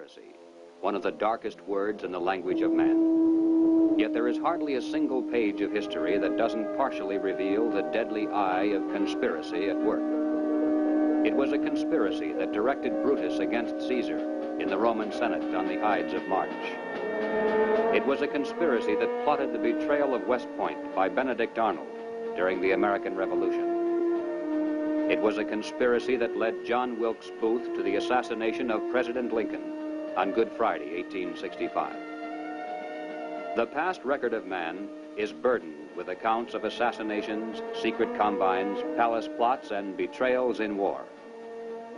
conspiracy, one of the darkest words in the language of man. Yet there is hardly a single page of history that doesn't partially reveal the deadly eye of conspiracy at work. It was a conspiracy that directed Brutus against Caesar in the Roman Senate on the Ides of March. It was a conspiracy that plotted the betrayal of West Point by Benedict Arnold during the American Revolution. It was a conspiracy that led John Wilkes Booth to the assassination of President Lincoln on Good Friday, 1865. The past record of man is burdened with accounts of assassinations, secret combines, palace plots, and betrayals in war.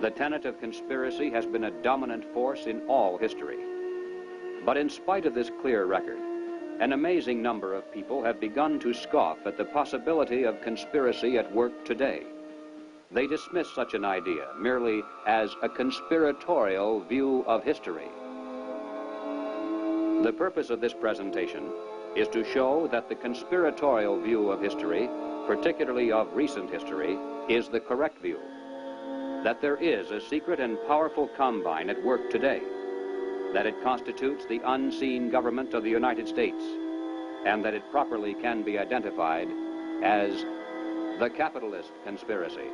The tenet of conspiracy has been a dominant force in all history. But in spite of this clear record, an amazing number of people have begun to scoff at the possibility of conspiracy at work today. They dismiss such an idea merely as a conspiratorial view of history. The purpose of this presentation is to show that the conspiratorial view of history, particularly of recent history, is the correct view. That there is a secret and powerful combine at work today, that it constitutes the unseen government of the United States, and that it properly can be identified as the capitalist conspiracy.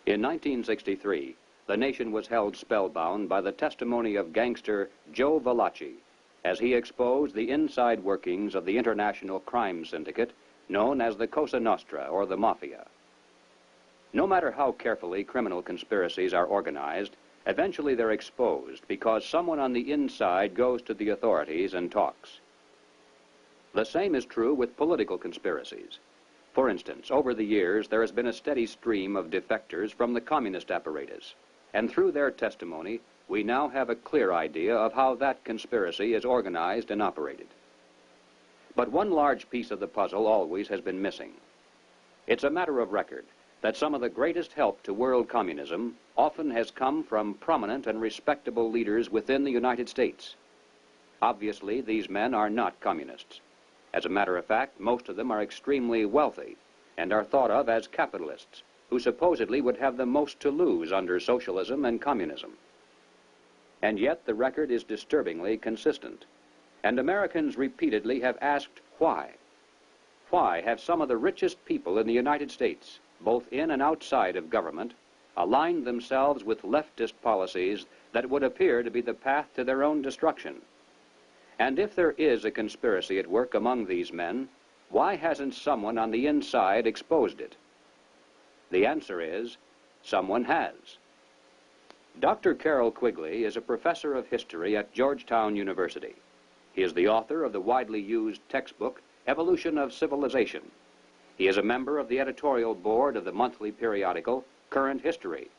In 1963, the nation was held spellbound by the testimony of gangster Joe Valachi as he exposed the inside workings of the international crime syndicate known as the Cosa Nostra, or the Mafia. No matter how carefully criminal conspiracies are organized, eventually they're exposed because someone on the inside goes to the authorities and talks. The same is true with political conspiracies. For instance, over the years, there has been a steady stream of defectors from the communist apparatus, and through their testimony, we now have a clear idea of how that conspiracy is organized and operated. But one large piece of the puzzle always has been missing. It's a matter of record that some of the greatest help to world communism often has come from prominent and respectable leaders within the United States. Obviously, these men are not communists. As a matter of fact, most of them are extremely wealthy and are thought of as capitalists, who supposedly would have the most to lose under socialism and communism. And yet the record is disturbingly consistent, and Americans repeatedly have asked why. Why have some of the richest people in the United States, both in and outside of government, aligned themselves with leftist policies that would appear to be the path to their own destruction? And if there is a conspiracy at work among these men, why hasn't someone on the inside exposed it? The answer is, someone has. Dr. Carroll Quigley is a professor of history at Georgetown University. He is the author of the widely used textbook, Evolution of Civilization. He is a member of the editorial board of the monthly periodical, Current History.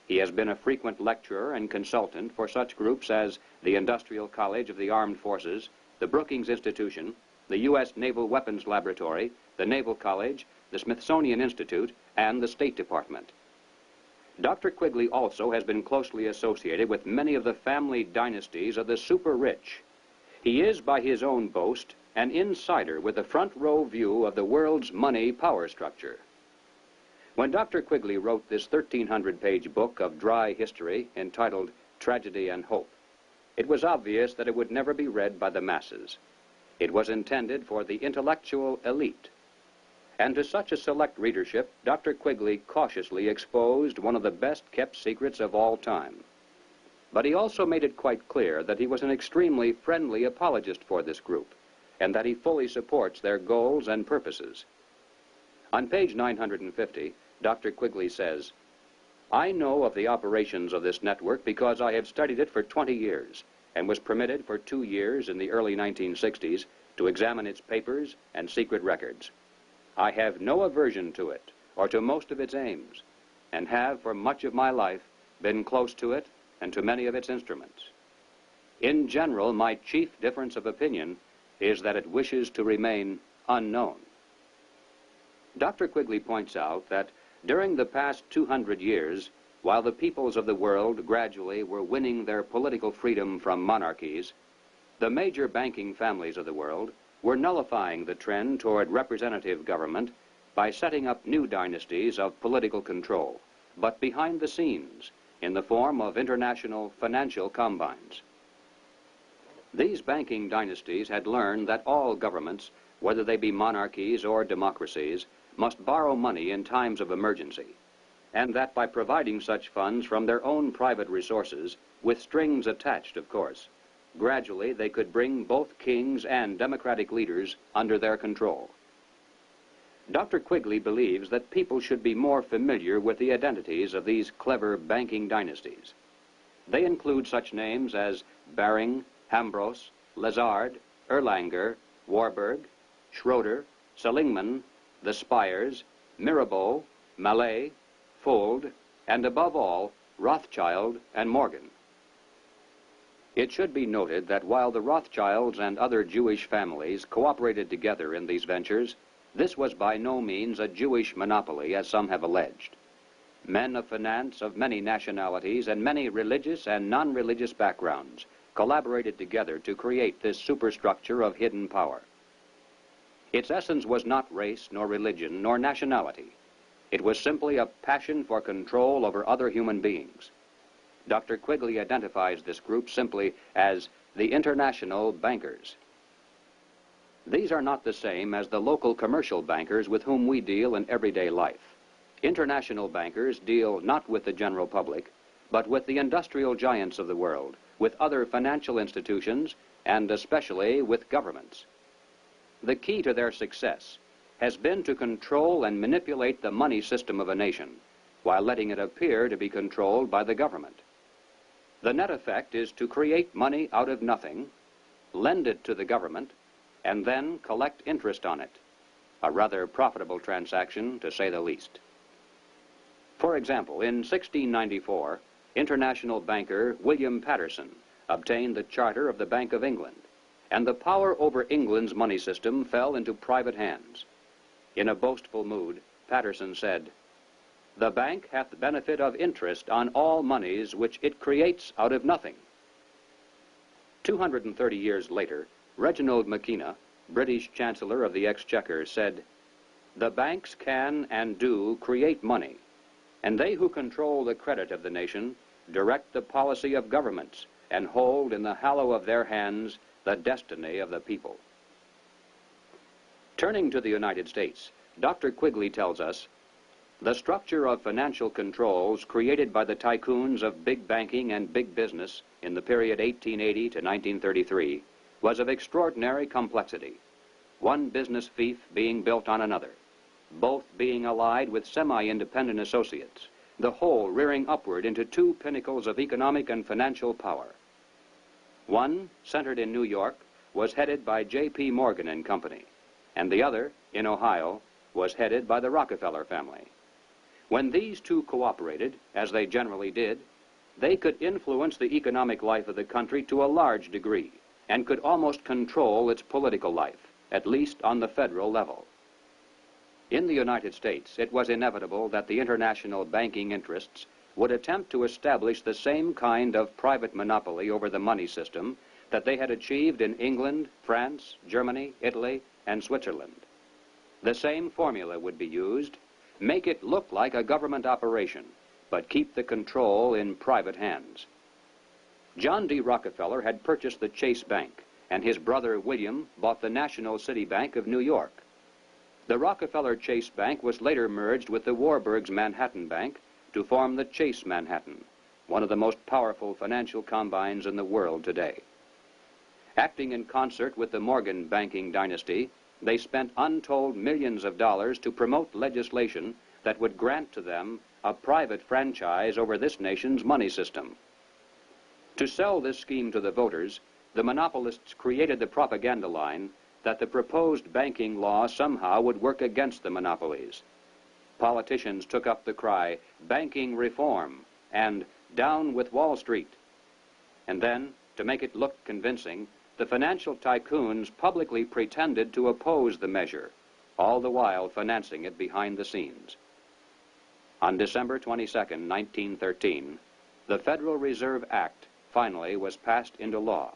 He has been a frequent lecturer and consultant for such groups as the Industrial College of the Armed Forces, the Brookings Institution, the U.S. Naval Weapons Laboratory, the Naval College, the Smithsonian Institute, and the State Department. Dr. Quigley also has been closely associated with many of the family dynasties of the super-rich. He is, by his own boast, an insider with a front-row view of the world's money power structure. When Dr. Quigley wrote this 1,300-page book of dry history entitled Tragedy and Hope, it was obvious that it would never be read by the masses. It was intended for the intellectual elite. And to such a select readership, Dr. Quigley cautiously exposed one of the best-kept secrets of all time. But he also made it quite clear that he was an extremely friendly apologist for this group, and that he fully supports their goals and purposes. On page 950, Dr. Quigley says, "I know of the operations of this network because I have studied it for 20 years and was permitted for 2 years in the early 1960s to examine its papers and secret records. I have no aversion to it or to most of its aims, and have for much of my life been close to it and to many of its instruments. In general, my chief difference of opinion is that it wishes to remain unknown." Dr. Quigley points out that During the past 200 years, while the peoples of the world gradually were winning their political freedom from monarchies, the major banking families of the world were nullifying the trend toward representative government by setting up new dynasties of political control, but behind the scenes, in the form of international financial combines. These banking dynasties had learned that all governments, whether they be monarchies or democracies, must borrow money in times of emergency, and that by providing such funds from their own private resources, with strings attached, of course, gradually they could bring both kings and democratic leaders under their control. Dr. Quigley believes that people should be more familiar with the identities of these clever banking dynasties. They include such names as Baring, Hambros, Lazard, Erlanger, Warburg, Schroeder, Seligman, the Spires, Mirabeau, Mallet, Fuld, and above all, Rothschild and Morgan. It should be noted that while the Rothschilds and other Jewish families cooperated together in these ventures, this was by no means a Jewish monopoly, as some have alleged. Men of finance of many nationalities and many religious and non-religious backgrounds collaborated together to create this superstructure of hidden power. Its essence was not race, nor religion, nor nationality. It was simply a passion for control over other human beings. Dr. Quigley identifies this group simply as the international bankers. These are not the same as the local commercial bankers with whom we deal in everyday life. International bankers deal not with the general public, but with the industrial giants of the world, with other financial institutions, and especially with governments. The key to their success has been to control and manipulate the money system of a nation, while letting it appear to be controlled by the government. The net effect is to create money out of nothing, lend it to the government, and then collect interest on it. A rather profitable transaction, to say the least. For example, in 1694, international banker William Patterson obtained the charter of the Bank of England, and the power over England's money system fell into private hands. In a boastful mood, Patterson said, "The bank hath the benefit of interest on all monies which it creates out of nothing." 230 years later, Reginald Mackina, British Chancellor of the Exchequer, said, "The banks can and do create money, and they who control the credit of the nation direct the policy of governments and hold in the hollow of their hands the destiny of the people." Turning to the United States, Dr. Quigley tells us, "The structure of financial controls created by the tycoons of big banking and big business in the period 1880 to 1933 was of extraordinary complexity, one business fief being built on another, both being allied with semi-independent associates, the whole rearing upward into two pinnacles of economic and financial power. One, centered in New York, was headed by J.P. Morgan and Company, and the other, in Ohio, was headed by the Rockefeller family. When these two cooperated, as they generally did, they could influence the economic life of the country to a large degree, and could almost control its political life, at least on the federal level. In the United States, it was inevitable that the international banking interests would attempt to establish the same kind of private monopoly over the money system that they had achieved in England, France, Germany, Italy, and Switzerland. The same formula would be used: make it look like a government operation, but keep the control in private hands. John D. Rockefeller had purchased the Chase Bank, and his brother William bought the National City Bank of New York. The Rockefeller Chase Bank was later merged with the Warburg's Manhattan Bank to form the Chase Manhattan, one of the most powerful financial combines in the world today. Acting in concert with the Morgan banking dynasty, they spent untold millions of dollars to promote legislation that would grant to them a private franchise over this nation's money system. To sell this scheme to the voters, the monopolists created the propaganda line that the proposed banking law somehow would work against the monopolies. Politicians took up the cry, "Banking reform," and "Down with Wall Street." And then, to make it look convincing, the financial tycoons publicly pretended to oppose the measure, all the while financing it behind the scenes. On December 22, 1913, the Federal Reserve Act finally was passed into law.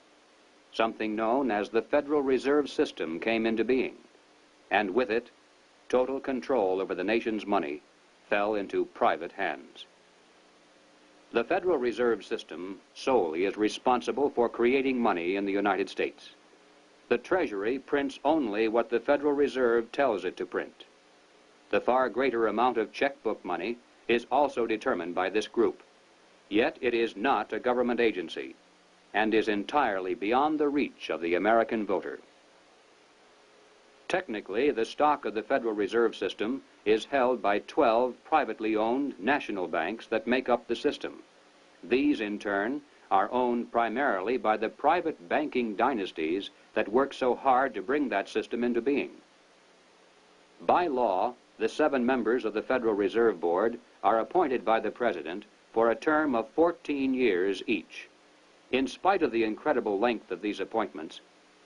Something known as the Federal Reserve System came into being, and with it, total control over the nation's money fell into private hands. The Federal Reserve System solely is responsible for creating money in the United States. The Treasury prints only what the Federal Reserve tells it to print. The far greater amount of checkbook money is also determined by this group. Yet it is not a government agency and is entirely beyond the reach of the American voter. Technically, the stock of the Federal Reserve System is held by 12 privately owned national banks that make up the system. These, in turn, are owned primarily by the private banking dynasties that work so hard to bring that system into being. By law, the 7 members of the Federal Reserve Board are appointed by the President for a term of 14 years each. In spite of the incredible length of these appointments,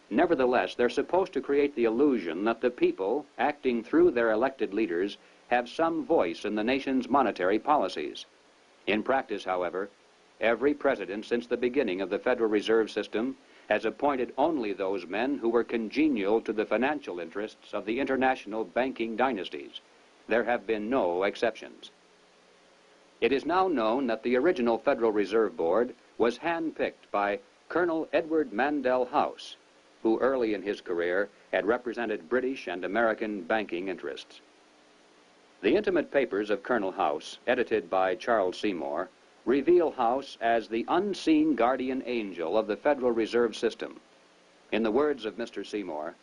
nevertheless, they're supposed to create the illusion that the people, acting through their elected leaders, have some voice in the nation's monetary policies. In practice, however, every president since the beginning of the Federal Reserve System has appointed only those men who were congenial to the financial interests of the international banking dynasties. There have been no exceptions. It is now known that the original Federal Reserve Board was handpicked by Colonel Edward Mandell House, who early in his career had represented British and American banking interests. The intimate papers of Colonel House, edited by Charles Seymour, reveal House as the unseen guardian angel of the Federal Reserve System. In the words of Mr. Seymour,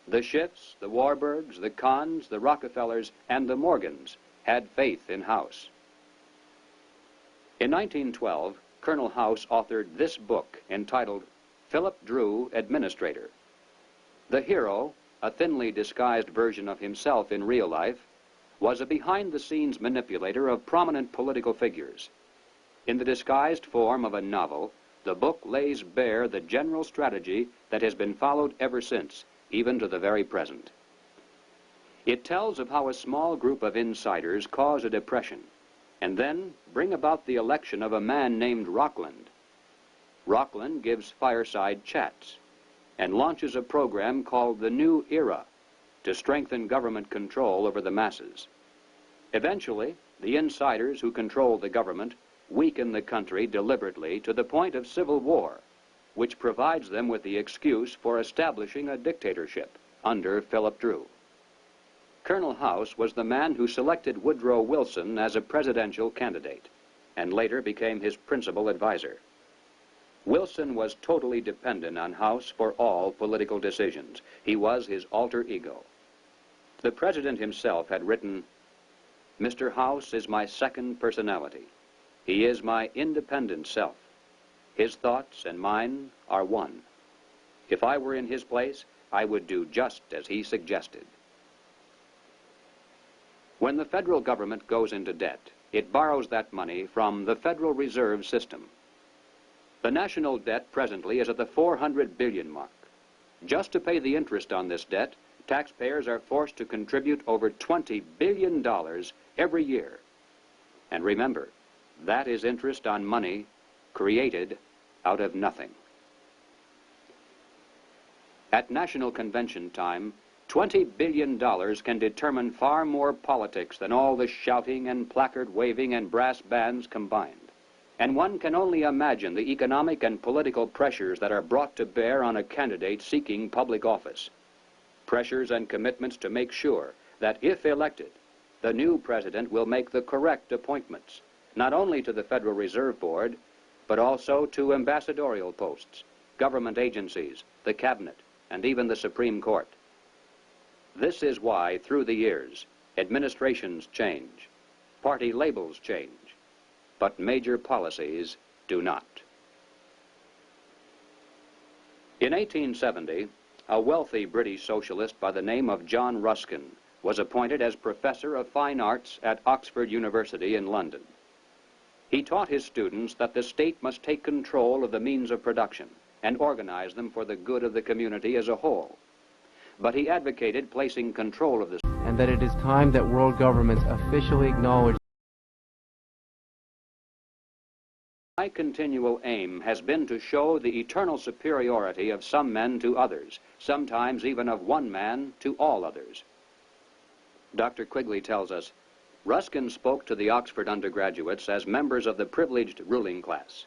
the Schiffs, the Warburgs, the Kahns, the Rockefellers, and the Morgans had faith in House. In 1912, Colonel House authored this book entitled Philip Drew, Administrator. The hero, a thinly disguised version of himself in real life, was a behind-the-scenes manipulator of prominent political figures. In the disguised form of a novel, the book lays bare the general strategy that has been followed ever since, even to the very present. It tells of how a small group of insiders cause a depression and then bring about the election of a man named Rockland. Rockland gives fireside chats and launches a program called the New Era to strengthen government control over the masses. Eventually, the insiders who control the government weaken the country deliberately to the point of civil war, which provides them with the excuse for establishing a dictatorship under Philip Drew. Colonel House was the man who selected Woodrow Wilson as a presidential candidate and later became his principal advisor. Wilson was totally dependent on House for all political decisions. He was his alter ego. The president himself had written, "Mr. House is my second personality. He is my independent self. His thoughts and mine are one. If I were in his place, I would do just as he suggested." When the federal government goes into debt, it borrows that money from the Federal Reserve System. The national debt presently is at the 400 billion mark. Just to pay the interest on this debt, taxpayers are forced to contribute over $20 billion every year. And remember, that is interest on money created out of nothing. At National Convention time, $20 billion can determine far more politics than all the shouting and placard waving and brass bands combined. And one can only imagine the economic and political pressures that are brought to bear on a candidate seeking public office. Pressures and commitments to make sure that if elected, the new president will make the correct appointments, not only to the Federal Reserve Board, but also to ambassadorial posts, government agencies, the cabinet, and even the Supreme Court. This is why, through the years, administrations change, party labels change, but major policies do not. In 1870, a wealthy British socialist by the name of John Ruskin was appointed as Professor of Fine Arts at Oxford University in London. He taught his students that the state must take control of the means of production and organize them for the good of the community as a whole. But he advocated placing control of this, and that it is time that world governments officially acknowledge My continual aim has been to show the eternal superiority of some men to others, sometimes even of one man to all others. Dr. Quigley tells us, Ruskin spoke to the Oxford undergraduates as members of the privileged ruling class.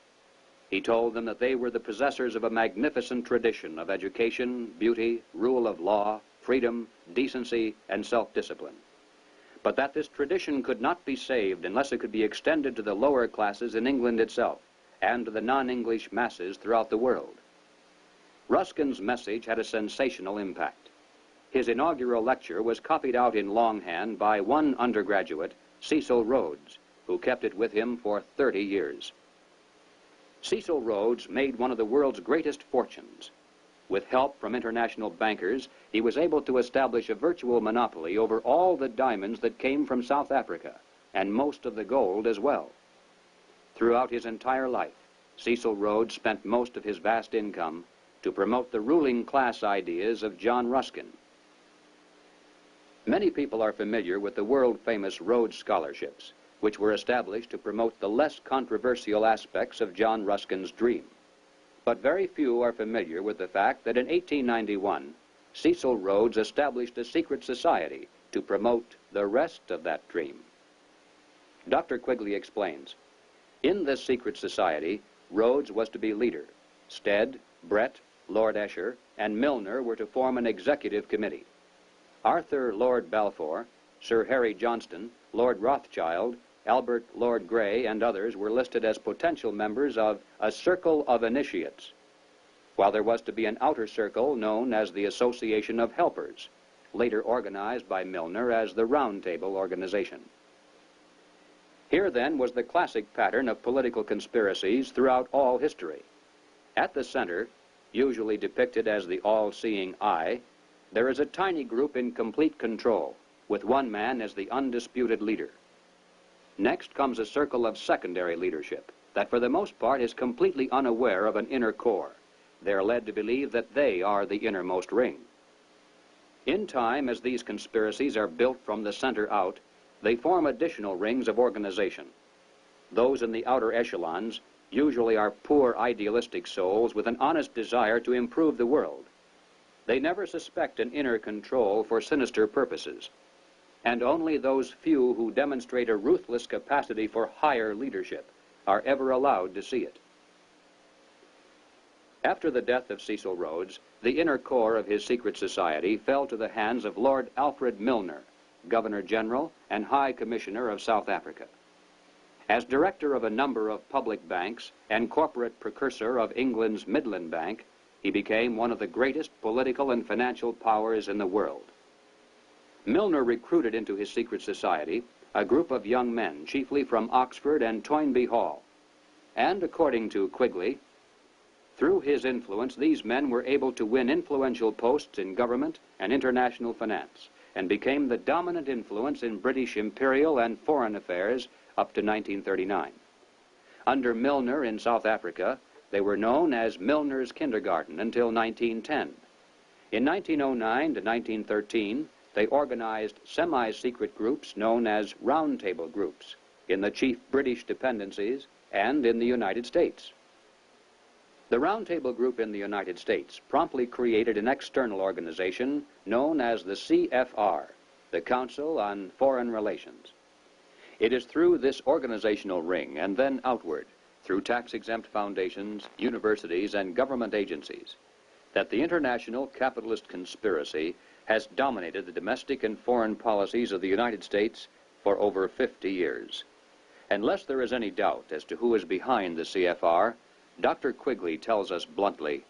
He told them that they were the possessors of a magnificent tradition of education, beauty, rule of law, freedom, decency, and self-discipline, but that this tradition could not be saved unless it could be extended to the lower classes in England itself and to the non-English masses throughout the world. Ruskin's message had a sensational impact. His inaugural lecture was copied out in longhand by one undergraduate, Cecil Rhodes, who kept it with him for 30 years. Cecil Rhodes made one of the world's greatest fortunes. With help from international bankers, he was able to establish a virtual monopoly over all the diamonds that came from South Africa, and most of the gold as well. Throughout his entire life, Cecil Rhodes spent most of his vast income to promote the ruling class ideas of John Ruskin. Many people are familiar with the world-famous Rhodes Scholarships, which were established to promote the less controversial aspects of John Ruskin's dream. But very few are familiar with the fact that in 1891, Cecil Rhodes established a secret society to promote the rest of that dream. Dr. Quigley explains, in this secret society, Rhodes was to be leader. Stead, Brett, Lord Esher, and Milner were to form an executive committee. Arthur Lord Balfour, Sir Harry Johnston, Lord Rothschild, Albert Lord Grey, and others were listed as potential members of a circle of initiates, while there was to be an outer circle known as the Association of Helpers, later organized by Milner as the Round Table Organization. Here, then, was the classic pattern of political conspiracies throughout all history. At the center, usually depicted as the all-seeing eye, there is a tiny group in complete control, with one man as the undisputed leader. Next comes a circle of secondary leadership that for the most part is completely unaware of an inner core. They are led to believe that they are the innermost ring. In time, as these conspiracies are built from the center out, they form additional rings of organization. Those in the outer echelons usually are poor idealistic souls with an honest desire to improve the world. They never suspect an inner control for sinister purposes, and only those few who demonstrate a ruthless capacity for higher leadership are ever allowed to see it. After the death of Cecil Rhodes, the inner core of his secret society fell to the hands of Lord Alfred Milner, Governor-General and High Commissioner of South Africa. As director of a number of public banks and corporate precursor of England's Midland Bank, he became one of the greatest political and financial powers in the world. Milner recruited into his secret society a group of young men, chiefly from Oxford and Toynbee Hall. And according to Quigley, through his influence, these men were able to win influential posts in government and international finance, and became the dominant influence in British imperial and foreign affairs up to 1939. Under Milner in South Africa, they were known as Milner's Kindergarten until 1910. In 1909 to 1913, they organized semi-secret groups known as Round Table groups in the chief British dependencies and in the United States. The Round Table group in the United States promptly created an external organization known as the CFR, the Council on Foreign Relations. It is through this organizational ring and then outward, through tax-exempt foundations, universities, and government agencies, that the international capitalist conspiracy has dominated the domestic and foreign policies of the United States for over 50 years. Unless there is any doubt as to who is behind the CFR, Dr. Quigley tells us bluntly,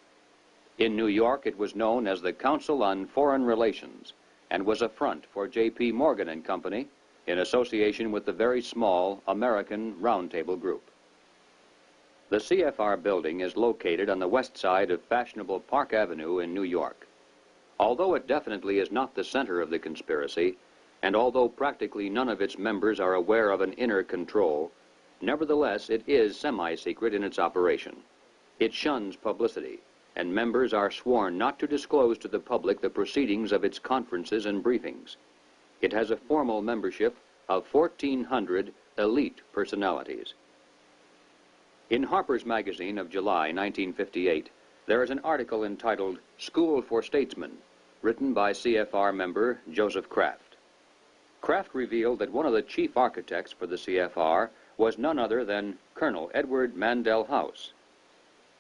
in New York it was known as the Council on Foreign Relations and was a front for J.P. Morgan and Company in association with the very small American Round Table Group. The CFR building is located on the west side of fashionable Park Avenue in New York. Although it definitely is not the center of the conspiracy, and although practically none of its members are aware of an inner control, nevertheless it is semi-secret in its operation. It shuns publicity, and members are sworn not to disclose to the public the proceedings of its conferences and briefings. It has a formal membership of 1,400 elite personalities. In Harper's Magazine of July 1958, there is an article entitled School for Statesmen, written by CFR member Joseph Kraft. Kraft revealed that one of the chief architects for the CFR was none other than Colonel Edward Mandell House.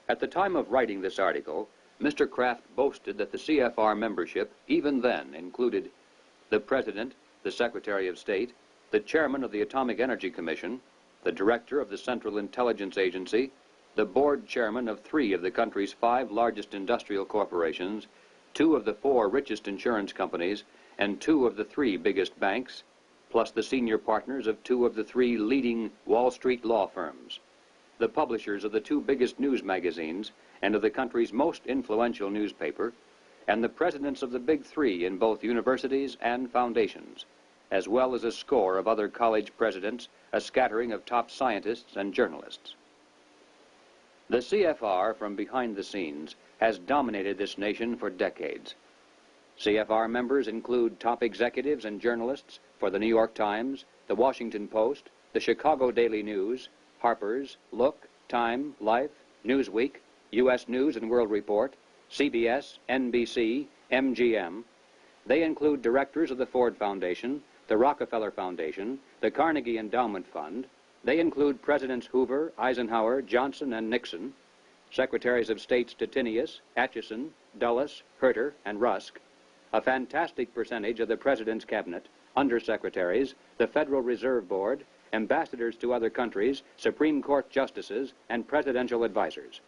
At the time of writing this article, Mr. Kraft boasted that the CFR membership even then included the President, the Secretary of State, the Chairman of the Atomic Energy Commission, the Director of the Central Intelligence Agency, the Board Chairman of 3 of the country's 5 largest industrial corporations, 2 of the 4 richest insurance companies, and 2 of the 3 biggest banks, plus the senior partners of 2 of the 3 leading Wall Street law firms, the publishers of the 2 biggest news magazines and of the country's most influential newspaper, and the presidents of the big 3 in both universities and foundations, as well as a score of other college presidents, a scattering of top scientists and journalists. The CFR, from behind the scenes, has dominated this nation for decades. CFR members include top executives and journalists for the New York Times, the Washington Post, the Chicago Daily News, Harper's, Look, Time, Life, Newsweek, U.S. News and World Report, CBS, NBC, MGM. They include directors of the Ford Foundation, the Rockefeller Foundation, the Carnegie Endowment Fund. They include Presidents Hoover, Eisenhower, Johnson, and Nixon, Secretaries of State Stettinius, Atchison, Dulles, Herter, and Rusk, a fantastic percentage of the President's Cabinet, undersecretaries, the Federal Reserve Board, ambassadors to other countries, Supreme Court justices, and presidential advisors.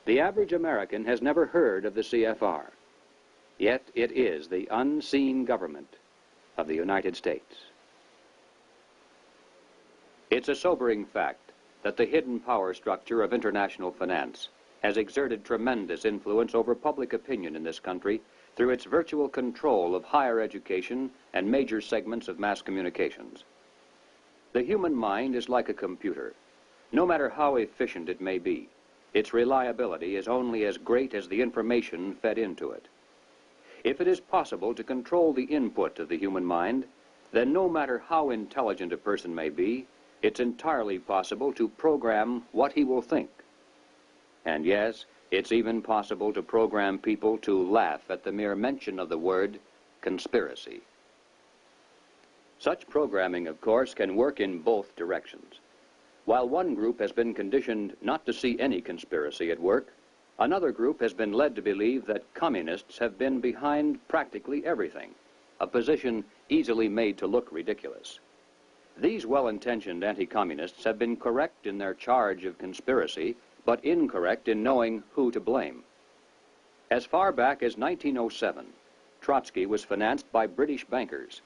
The average American has never heard of the CFR, yet it is the unseen government of the United States. It's a sobering fact that the hidden power structure of international finance has exerted tremendous influence over public opinion in this country through its virtual control of higher education and major segments of mass communications. The human mind is like a computer. No matter how efficient it may be, its reliability is only as great as the information fed into it. If it is possible to control the input of the human mind, then no matter how intelligent a person may be, it's entirely possible to program what he will think. And yes, it's even possible to program people to laugh at the mere mention of the word conspiracy. Such programming, of course, can work in both directions. While one group has been conditioned not to see any conspiracy at work, another group has been led to believe that communists have been behind practically everything, a position easily made to look ridiculous. These well-intentioned anti-communists have been correct in their charge of conspiracy, but incorrect in knowing who to blame. As far back as 1907, Trotsky was financed by British bankers.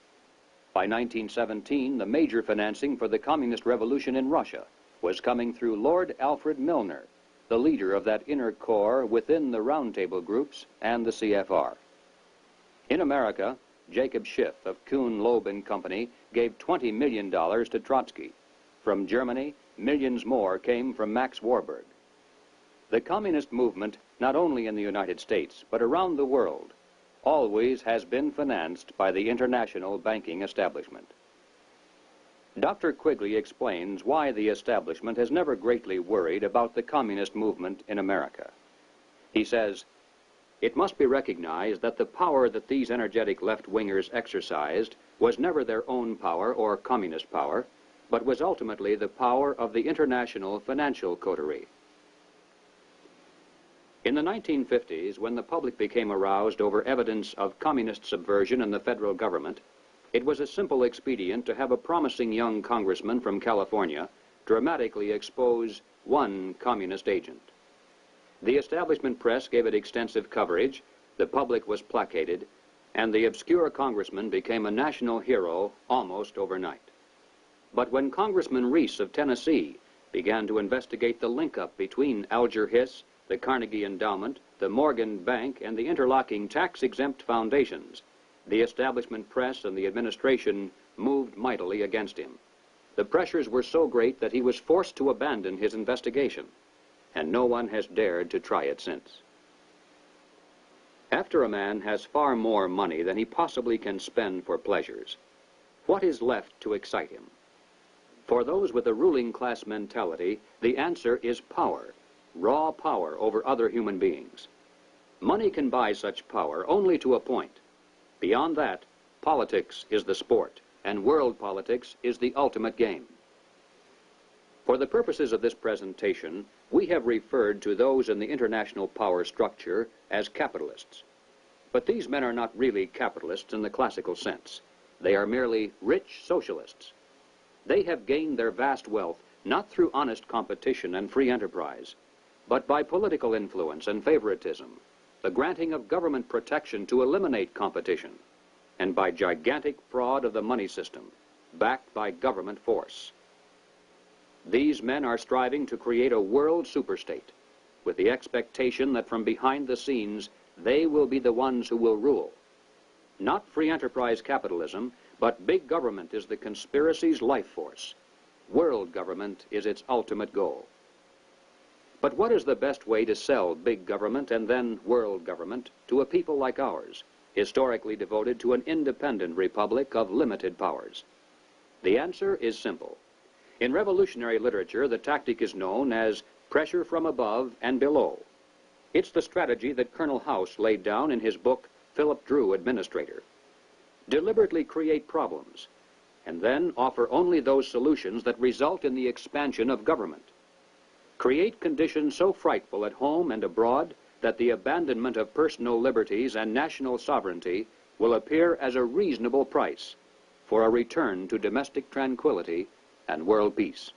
By 1917, the major financing for the communist revolution in Russia was coming through Lord Alfred Milner, the leader of that inner core within the roundtable groups and the CFR. In America, Jacob Schiff of Kuhn, Loeb and Company gave $20 million to Trotsky. From Germany, millions more came from Max Warburg. The communist movement, not only in the United States, but around the world, always has been financed by the international banking establishment. Dr. Quigley explains why the establishment has never greatly worried about the communist movement in America. He says, "It must be recognized that the power that these energetic left-wingers exercised was never their own power or communist power, but was ultimately the power of the international financial coterie." In the 1950s, when the public became aroused over evidence of communist subversion in the federal government, it was a simple expedient to have a promising young congressman from California dramatically expose one communist agent. The establishment press gave it extensive coverage, the public was placated, and the obscure congressman became a national hero almost overnight. But when Congressman Reese of Tennessee began to investigate the link-up between Alger Hiss, the Carnegie Endowment, the Morgan Bank, and the interlocking tax-exempt foundations, the establishment press and the administration moved mightily against him. The pressures were so great that he was forced to abandon his investigation, and no one has dared to try it since. After a man has far more money than he possibly can spend for pleasures, what is left to excite him? For those with a ruling class mentality, the answer is power, raw power over other human beings. Money can buy such power only to a point. Beyond that, politics is the sport, and world politics is the ultimate game. For the purposes of this presentation, we have referred to those in the international power structure as capitalists. But these men are not really capitalists in the classical sense. They are merely rich socialists. They have gained their vast wealth not through honest competition and free enterprise, but by political influence and favoritism, the granting of government protection to eliminate competition, and by gigantic fraud of the money system, backed by government force. These men are striving to create a world superstate, with the expectation that from behind the scenes, they will be the ones who will rule. Not free enterprise capitalism, but big government is the conspiracy's life force. World government is its ultimate goal. But what is the best way to sell big government and then world government to a people like ours, historically devoted to an independent republic of limited powers? The answer is simple. In revolutionary literature, the tactic is known as pressure from above and below. It's the strategy that Colonel House laid down in his book, Philip Drew, Administrator. Deliberately create problems, and then offer only those solutions that result in the expansion of government. Create conditions so frightful at home and abroad that the abandonment of personal liberties and national sovereignty will appear as a reasonable price for a return to domestic tranquility and world peace.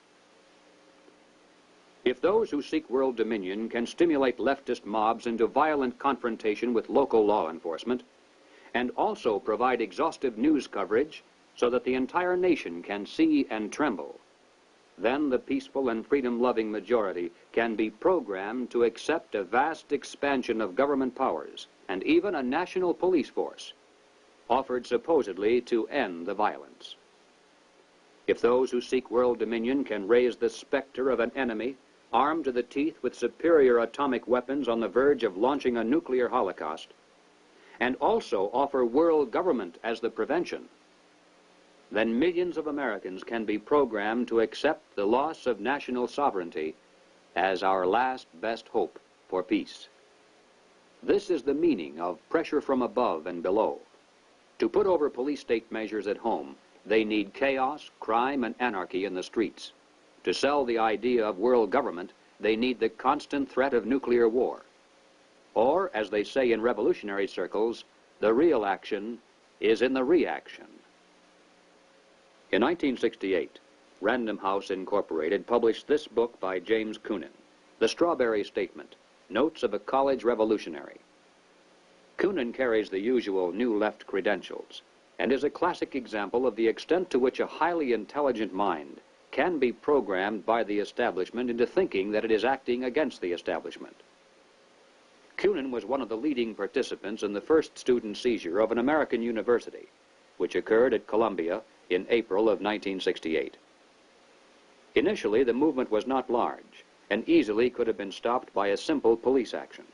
If those who seek world dominion can stimulate leftist mobs into violent confrontation with local law enforcement, and also provide exhaustive news coverage so that the entire nation can see and tremble, then the peaceful and freedom-loving majority can be programmed to accept a vast expansion of government powers and even a national police force, offered supposedly to end the violence. If those who seek world dominion can raise the specter of an enemy armed to the teeth with superior atomic weapons on the verge of launching a nuclear holocaust, and also offer world government as the prevention, then millions of Americans can be programmed to accept the loss of national sovereignty as our last best hope for peace. This is the meaning of pressure from above and below. To put over police state measures at home, they need chaos, crime, and anarchy in the streets. To sell the idea of world government, they need the constant threat of nuclear war. Or, as they say in revolutionary circles, the real action is in the reaction. In 1968, Random House Incorporated published this book by James Rickards, The Strawberry Statement, Notes of a College Revolutionary. Rickards carries the usual New Left credentials and is a classic example of the extent to which a highly intelligent mind can be programmed by the establishment into thinking that it is acting against the establishment. Rickards was one of the leading participants in the first student seizure of an American university, which occurred at Columbia in April of 1968. Initially, the movement was not large and easily could have been stopped by a simple police action.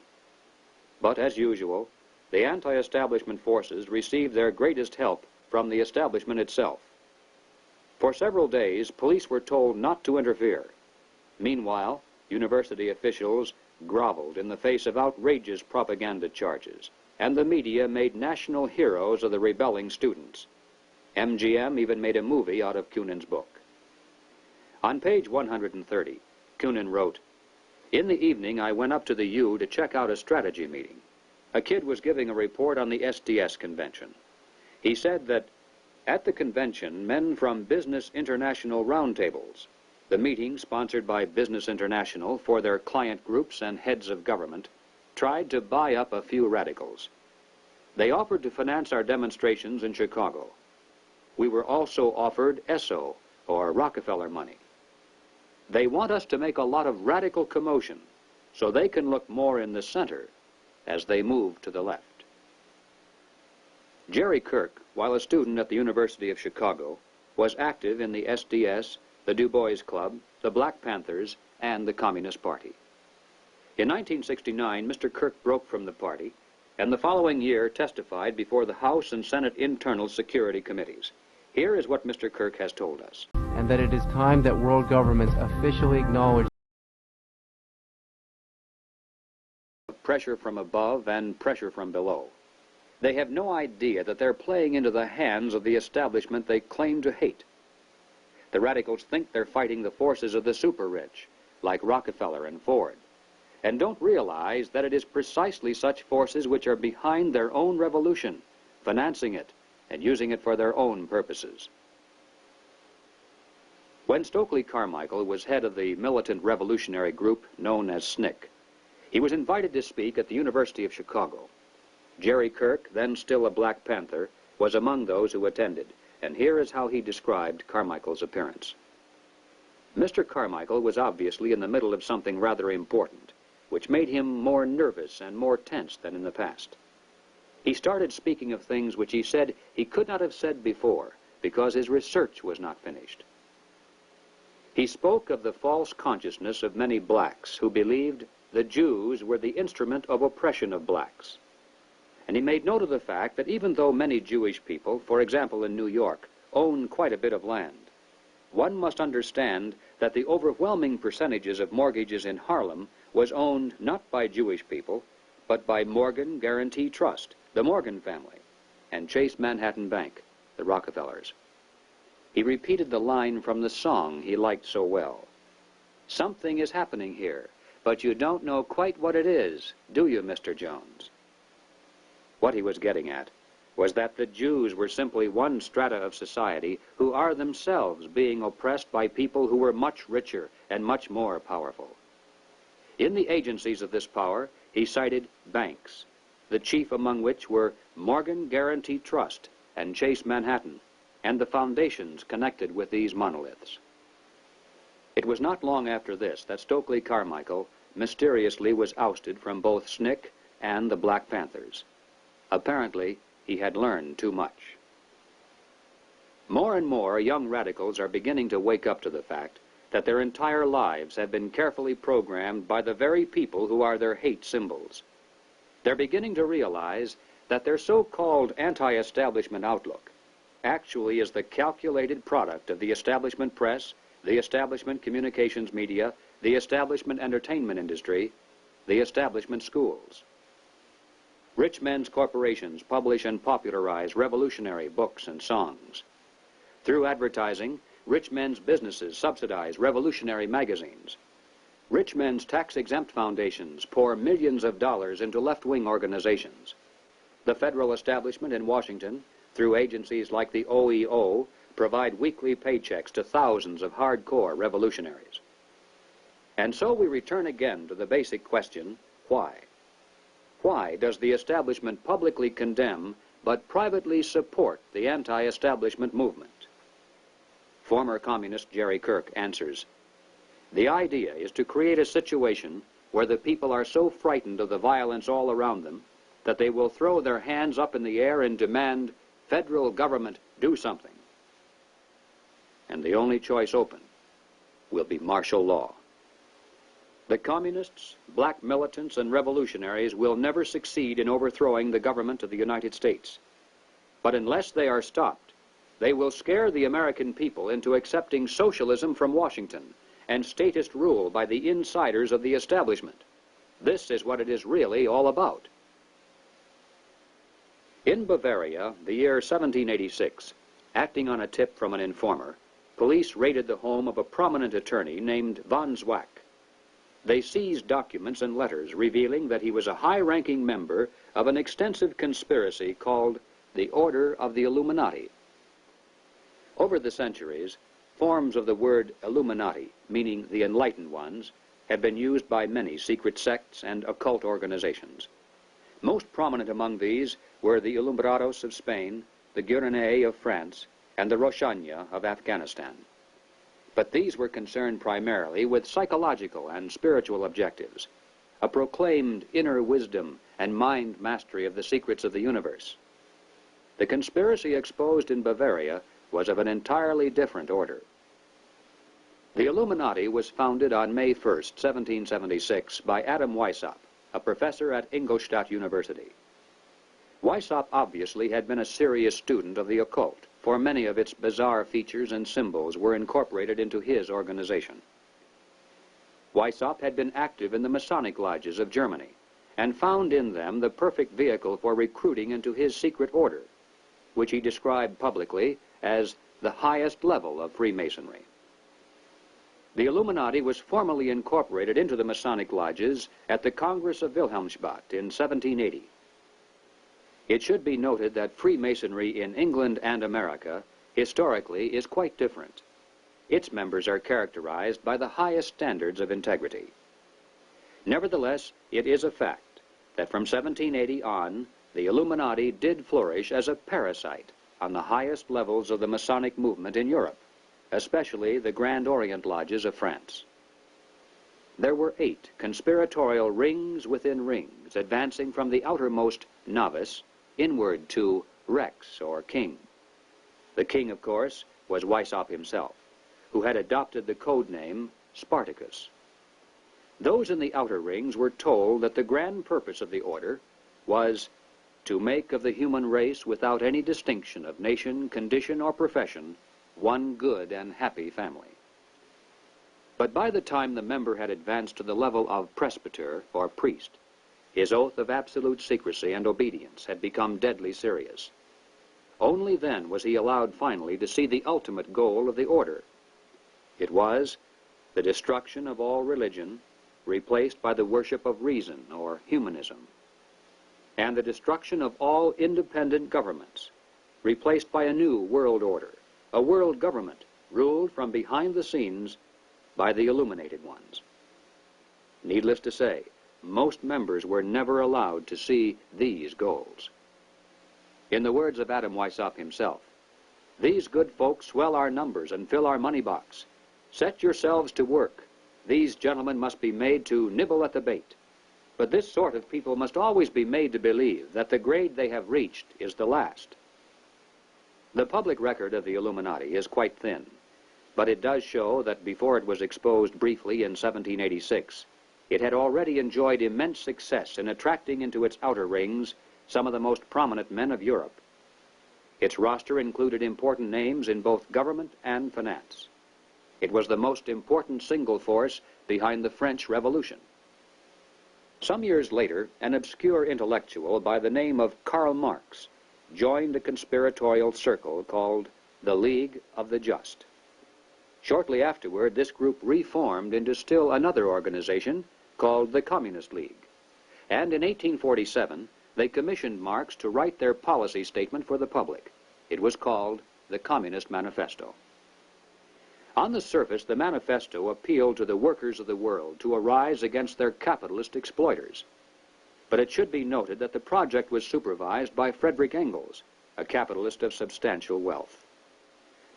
But as usual, the anti-establishment forces received their greatest help from the establishment itself. For several days, police were told not to interfere. Meanwhile, university officials groveled in the face of outrageous propaganda charges, and the media made national heroes of the rebelling students. MGM even made a movie out of Rickards' book. On page 130, Rickards wrote, "In the evening, I went up to the U to check out a strategy meeting. A kid was giving a report on the SDS convention. He said that at the convention, men from Business International roundtables, the meeting sponsored by Business International for their client groups and heads of government, tried to buy up a few radicals. They offered to finance our demonstrations in Chicago. We were also offered ESSO, or Rockefeller money. They want us to make a lot of radical commotion so they can look more in the center as they move to the left." Jerry Kirk, while a student at the University of Chicago, was active in the SDS, the Du Bois Club, the Black Panthers, and the Communist Party. In 1969, Mr. Kirk broke from the party, and the following year testified before the House and Senate Internal Security Committees. Here is what Mr. Kirk has told us. And and that it is time that world governments officially acknowledge pressure from above and pressure from below. They have no idea that they're playing into the hands of the establishment they claim to hate. The radicals think they're fighting the forces of the super-rich, like Rockefeller and Ford, and don't realize that it is precisely such forces which are behind their own revolution, financing it and using it for their own purposes. When Stokely Carmichael was head of the militant revolutionary group known as SNCC, he was invited to speak at the University of Chicago. Jerry Kirk, then still a Black Panther, was among those who attended, and here is how he described Carmichael's appearance. Mr. Carmichael was obviously in the middle of something rather important, which made him more nervous and more tense than in the past. He started speaking of things which he said he could not have said before because his research was not finished. He spoke of the false consciousness of many blacks who believed the Jews were the instrument of oppression of blacks. And he made note of the fact that even though many Jewish people, for example in New York, own quite a bit of land, one must understand that the overwhelming percentages of mortgages in Harlem was owned not by Jewish people, but by Morgan Guarantee Trust, the Morgan family, and Chase Manhattan Bank, the Rockefellers. He repeated the line from the song he liked so well. "Something is happening here, but you don't know quite what it is, do you, Mr. Jones?" What he was getting at was that the Jews were simply one strata of society who are themselves being oppressed by people who were much richer and much more powerful. In the agencies of this power, he cited banks, the chief among which were Morgan Guarantee Trust and Chase Manhattan, and the foundations connected with these monoliths. It was not long after this that Stokely Carmichael mysteriously was ousted from both SNCC and the Black Panthers. Apparently, he had learned too much. More and more young radicals are beginning to wake up to the fact that their entire lives have been carefully programmed by the very people who are their hate symbols. They're beginning to realize that their so-called anti-establishment outlook actually is the calculated product of the establishment press, the establishment communications media, the establishment entertainment industry, the establishment schools. Rich men's corporations publish and popularize revolutionary books and songs. Through advertising, rich men's businesses subsidize revolutionary magazines. Rich men's tax-exempt foundations pour millions of dollars into left-wing organizations. The federal establishment in Washington, through agencies like the OEO, provide weekly paychecks to thousands of hardcore revolutionaries. And so we return again to the basic question, why? Why does the establishment publicly condemn but privately support the anti-establishment movement? Former communist Jerry Kirk answers, "The idea is to create a situation where the people are so frightened of the violence all around them that they will throw their hands up in the air and demand, 'Federal government, do something.' And the only choice open will be martial law. The communists, black militants, and revolutionaries will never succeed in overthrowing the government of the United States. But unless they are stopped, they will scare the American people into accepting socialism from Washington and statist rule by the insiders of the establishment. This is what it is really all about." In Bavaria, the year 1786, acting on a tip from an informer, police raided the home of a prominent attorney named von Zwack. They seized documents and letters revealing that he was a high-ranking member of an extensive conspiracy called the Order of the Illuminati. Over the centuries, forms of the word Illuminati, meaning the enlightened ones, have been used by many secret sects and occult organizations. Most prominent among these were the Illuminados of Spain, the Guernets of France, and the Roshania of Afghanistan. But these were concerned primarily with psychological and spiritual objectives, a proclaimed inner wisdom and mind mastery of the secrets of the universe. The conspiracy exposed in Bavaria was of an entirely different order. The Illuminati was founded on May 1st, 1776, by Adam Weishaupt, a professor at Ingolstadt University. Weishaupt obviously had been a serious student of the occult for many of its bizarre features and symbols were incorporated into his organization. Weishaupt had been active in the Masonic lodges of Germany and found in them the perfect vehicle for recruiting into his secret order, which he described publicly as the highest level of Freemasonry. The Illuminati was formally incorporated into the Masonic lodges at the Congress of Wilhelmsbad in 1780. It should be noted that Freemasonry in England and America historically is quite different. Its members are characterized by the highest standards of integrity. Nevertheless, it is a fact that from 1780 on, the Illuminati did flourish as a parasite on the highest levels of the Masonic movement in Europe, especially the Grand Orient lodges of France. There were 8 conspiratorial rings within rings, advancing from the outermost novice inward to Rex, or king. The king, of course, was Weishaupt himself, who had adopted the code name Spartacus. Those in the outer rings were told that the grand purpose of the order was to make of the human race, without any distinction of nation, condition, or profession, one good and happy family. But by the time the member had advanced to the level of presbyter, or priest, his oath of absolute secrecy and obedience had become deadly serious. Only then was he allowed finally to see the ultimate goal of the order. It was the destruction of all religion, replaced by the worship of reason, or humanism, and the destruction of all independent governments, replaced by a new world order, a world government ruled from behind the scenes by the illuminated ones. Needless to say, most members were never allowed to see these goals. In the words of Adam Weishaupt himself, "These good folks swell our numbers and fill our money box. Set yourselves to work. These gentlemen must be made to nibble at the bait. But this sort of people must always be made to believe that the grade they have reached is the last." The public record of the Illuminati is quite thin, but it does show that before it was exposed briefly in 1786, it had already enjoyed immense success in attracting into its outer rings some of the most prominent men of Europe. Its roster included important names in both government and finance. It was the most important single force behind the French Revolution. Some years later, an obscure intellectual by the name of Karl Marx joined a conspiratorial circle called the League of the Just. Shortly afterward, this group reformed into still another organization called the Communist League. And in 1847, they commissioned Marx to write their policy statement for the public. It was called the Communist Manifesto. On the surface, the manifesto appealed to the workers of the world to arise against their capitalist exploiters. But it should be noted that the project was supervised by Friedrich Engels, a capitalist of substantial wealth.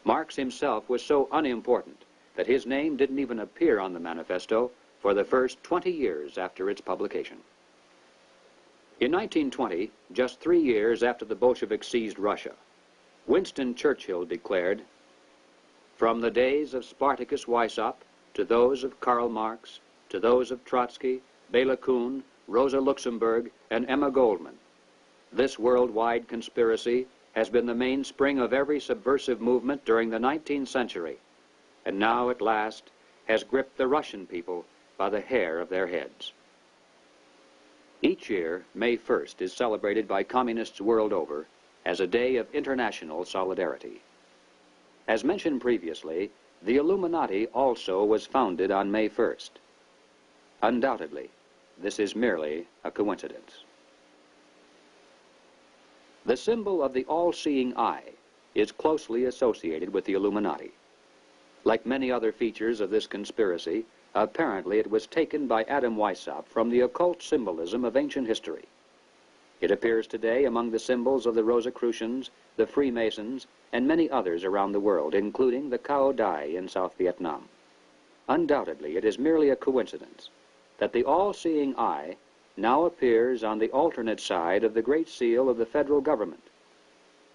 Marx himself was so unimportant that his name didn't even appear on the manifesto for the first 20 years after its publication. In 1920, just 3 years after the Bolsheviks seized Russia, Winston Churchill declared, "From the days of Spartacus Weishaupt to those of Karl Marx, to those of Trotsky, Bela Kun, Rosa Luxemburg, and Emma Goldman, this worldwide conspiracy has been the mainspring of every subversive movement during the 19th century, and now at last has gripped the Russian people by the hair of their heads." Each year, May 1st is celebrated by communists world over as a day of international solidarity. As mentioned previously, the Illuminati also was founded on May 1st. Undoubtedly, this is merely a coincidence. The symbol of the all-seeing eye is closely associated with the Illuminati. Like many other features of this conspiracy, apparently it was taken by Adam Weishaupt from the occult symbolism of ancient history. It appears today among the symbols of the Rosicrucians, the Freemasons, and many others around the world, including the Cao Dai in South Vietnam. Undoubtedly, it is merely a coincidence that the all-seeing eye now appears on the alternate side of the Great Seal of the federal government,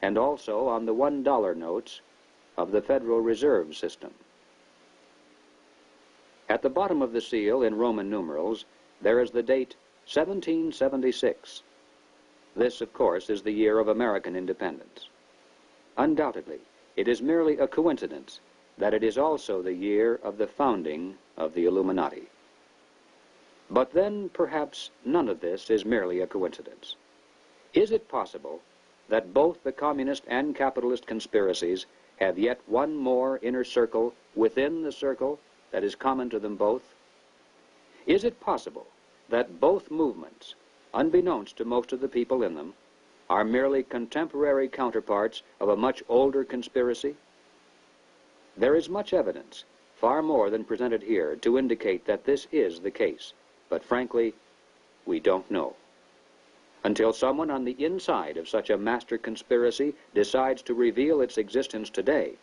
and also on the $1 notes of the Federal Reserve System. At the bottom of the seal, in Roman numerals, there is the date 1776. This, of course, is the year of American independence. Undoubtedly, it is merely a coincidence that it is also the year of the founding of the Illuminati. But then, perhaps, none of this is merely a coincidence. Is it possible that both the communist and capitalist conspiracies have yet one more inner circle within the circle that is common to them both? Is it possible that both movements, unbeknownst to most of the people in them, are merely contemporary counterparts of a much older conspiracy? There is much evidence, far more than presented here, to indicate that this is the case, but frankly, we don't know. Until someone on the inside of such a master conspiracy decides to reveal its existence today,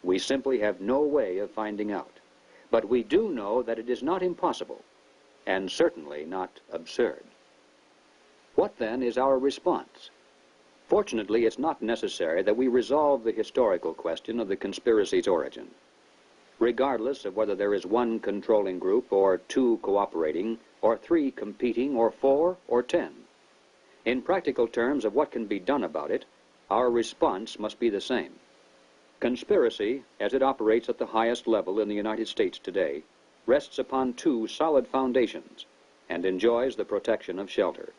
we simply have no way of finding out. But we do know that it is not impossible, and certainly not absurd. What then is our response? Fortunately, it's not necessary that we resolve the historical question of the conspiracy's origin. Regardless of whether there is one controlling group, or two cooperating, or three competing, or 4, or 10. In practical terms of what can be done about it, our response must be the same. Conspiracy, as it operates at the highest level in the United States today, rests upon two solid foundations and enjoys the protection of shelter.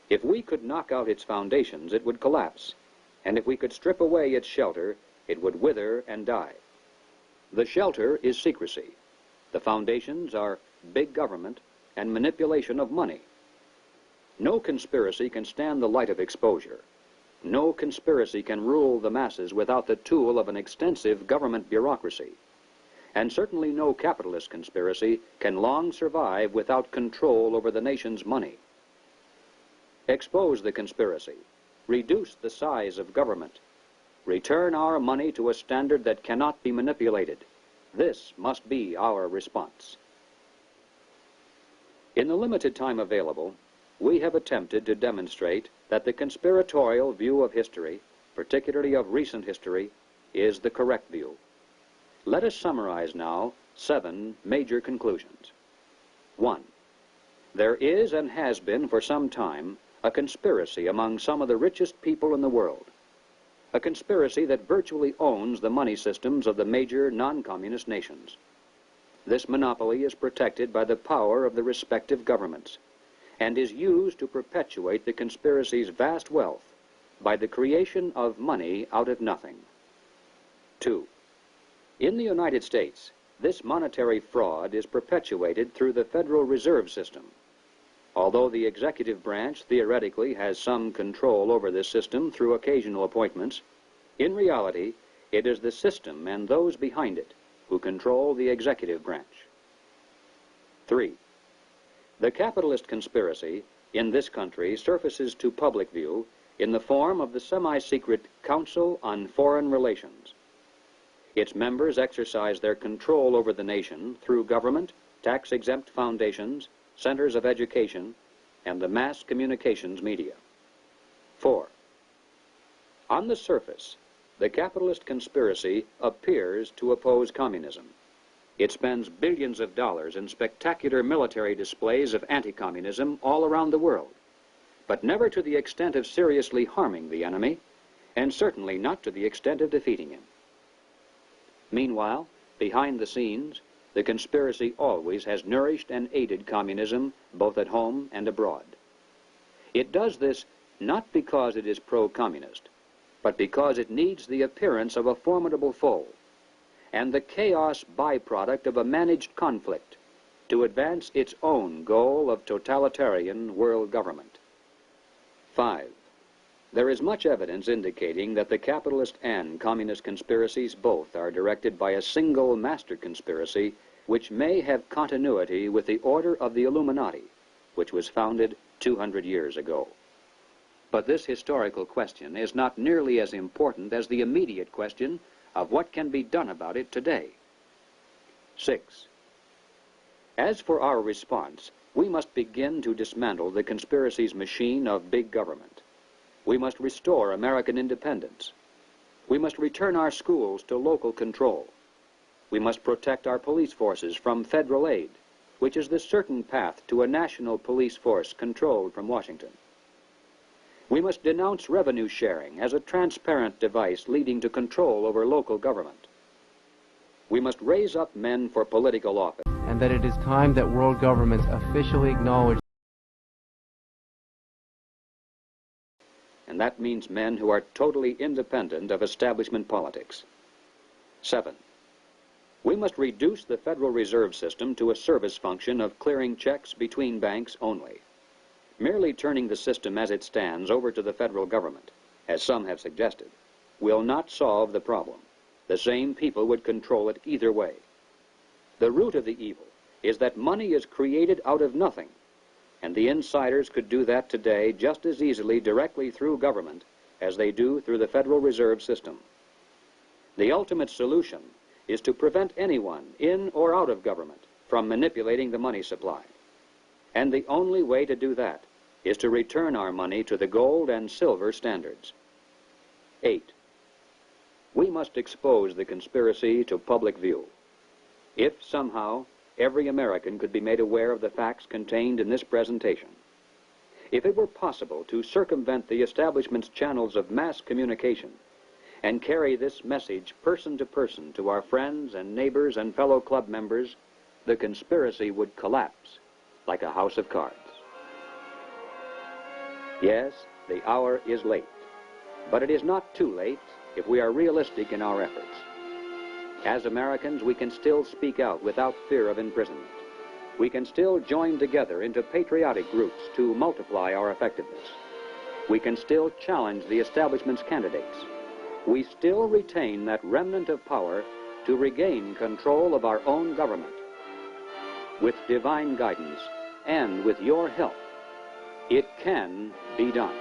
If we could knock out its foundations, it would collapse, and if we could strip away its shelter, it would wither and die. The shelter is secrecy. The foundations are big government and manipulation of money. No conspiracy can stand the light of exposure. No conspiracy can rule the masses without the tool of an extensive government bureaucracy. And certainly no capitalist conspiracy can long survive without control over the nation's money. Expose the conspiracy. Reduce the size of government. Return our money to a standard that cannot be manipulated. This must be our response. In the limited time available, we have attempted to demonstrate that the conspiratorial view of history, particularly of recent history, is the correct view. Let us summarize now 7 major conclusions. 1. There is and has been for some time a conspiracy among some of the richest people in the world. A conspiracy that virtually owns the money systems of the major non-communist nations. This monopoly is protected by the power of the respective governments and is used to perpetuate the conspiracy's vast wealth by the creation of money out of nothing. 2. In the United States, this monetary fraud is perpetuated through the Federal Reserve System. Although the executive branch theoretically has some control over this system through occasional appointments, in reality, it is the system and those behind it who control the executive branch. 3. The capitalist conspiracy in this country surfaces to public view in the form of the semi-secret Council on Foreign Relations. Its members exercise their control over the nation through government, tax-exempt foundations, centers of education, and the mass communications media. 4. On the surface, the capitalist conspiracy appears to oppose communism. It spends billions of dollars in spectacular military displays of anti-communism all around the world, but never to the extent of seriously harming the enemy, and certainly not to the extent of defeating him. Meanwhile, behind the scenes, the conspiracy always has nourished and aided communism both at home and abroad. It does this not because it is pro-communist, but because it needs the appearance of a formidable foe and the chaos byproduct of a managed conflict to advance its own goal of totalitarian world government. 5. There is much evidence indicating that the capitalist and communist conspiracies both are directed by a single master conspiracy which may have continuity with the order of the Illuminati, which was founded 200 years ago. But this historical question is not nearly as important as the immediate question of what can be done about it today. 6. As for our response, we must begin to dismantle the conspiracy's machine of big government. We must restore American independence. We must return our schools to local control. We must protect our police forces from federal aid, which is the certain path to a national police force controlled from Washington. We must denounce revenue sharing as a transparent device leading to control over local government. We must raise up men for political office. And that it is time that world governments officially acknowledge. And that means men who are totally independent of establishment politics. 7. We must reduce the Federal Reserve System to a service function of clearing checks between banks only. Merely turning the system as it stands over to the federal government, as some have suggested, will not solve the problem. The same people would control it either way. The root of the evil is that money is created out of nothing, and the insiders could do that today just as easily directly through government as they do through the Federal Reserve System. The ultimate solution is to prevent anyone in or out of government from manipulating the money supply. And the only way to do that is to return our money to the gold and silver standards. 8. We must expose the conspiracy to public view. If somehow every American could be made aware of the facts contained in this presentation, if it were possible to circumvent the establishment's channels of mass communication and carry this message person to person to our friends and neighbors and fellow club members, the conspiracy would collapse like a house of cards. Yes, the hour is late, but it is not too late if we are realistic in our efforts. As Americans, we can still speak out without fear of imprisonment. We can still join together into patriotic groups to multiply our effectiveness. We can still challenge the establishment's candidates. We still retain that remnant of power to regain control of our own government. With divine guidance and with your help, it can be done.